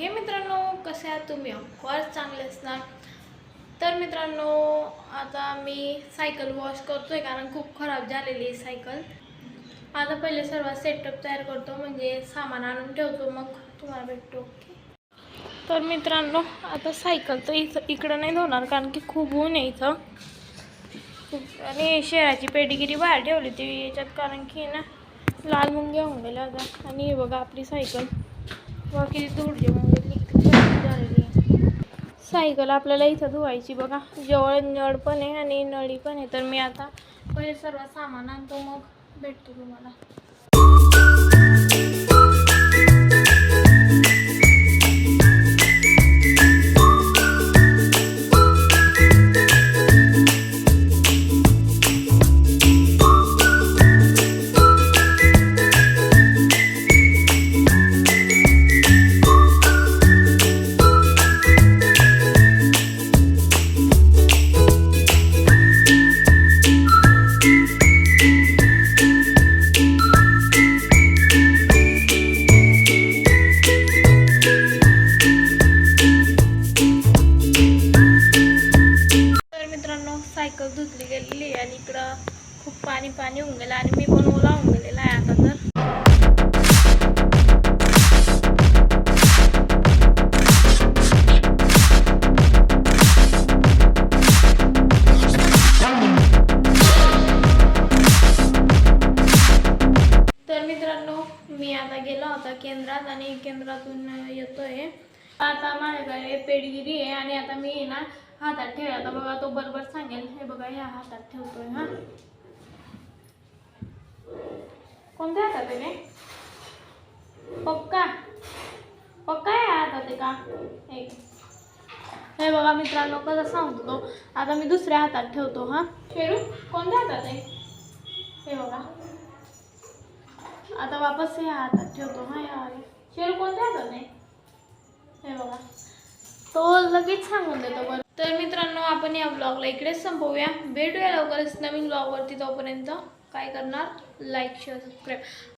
हे मित्रांनो, कसे आहात तुम्ही? ऑफकोर्स चांगले असणार. तर मित्रांनो, आता मी सायकल वॉश करतोय कारण खूप खराब झालेली आहे सायकल. आता पहिले सर्व सेटअप तयार करतो, म्हणजे सामान आणून ठेवतो, मग तुम्हाला भेटतो. ओके. तर मित्रांनो, आता सायकल तर इकडं नाही धुणार कारण की खूप ऊन आहे इथं. आणि शेळाची पेडीगिरी बाहेर ठेवली ती याच्यात, कारण की ना लाल मुंग्या घेऊन गेल्या आता. आणि हे बघा आपली सायकल बघा किती धूळ झालेली आहे. सायकल आपल्याला इथं धुवायची बघा, जवळ नळ पण आहे आणि नळी पण आहे. तर मी आता पहिले सर्व सामान आणतो, मग भेटतो तुम्हाला. सायकल धुतली गेलेली आणि इकडं खूप पाणी होऊन गेलं आणि मी पण ओला होऊन गेलेला आहे आता. तर मित्रांनो, मी आता गेला होता केंद्रात आणि केंद्रातून येतोय. आता माझ्याकडे पेडगिरी आहे आणि आता मी ना हातात ठेवा. आता बघा तो बरोबर सांगेल. हे बघा, ह्या हातात ठेवतोय. हा, कोणत्या हातात आहे? पक्का पक्का आहे हातात आहे का? एक हे बघा मित्रांनो, कसं सांगतो तो. आता मी दुसऱ्या हातात ठेवतो. हा, शेरू कोणत्या हातात आहे? हे बघा, आता वापस ह्या हातात ठेवतो. हा, या शेरू कोणत्या हातात आहे? हे बघा, तो लगेच सांगून देतो. बरं, तर मित्रांनो, आपण या ब्लॉगला इकडेच संपवूया. भेटूया लवकरच नवीन ब्लॉगवरती. तोपर्यंत काय करणार? Like, share, subscribe.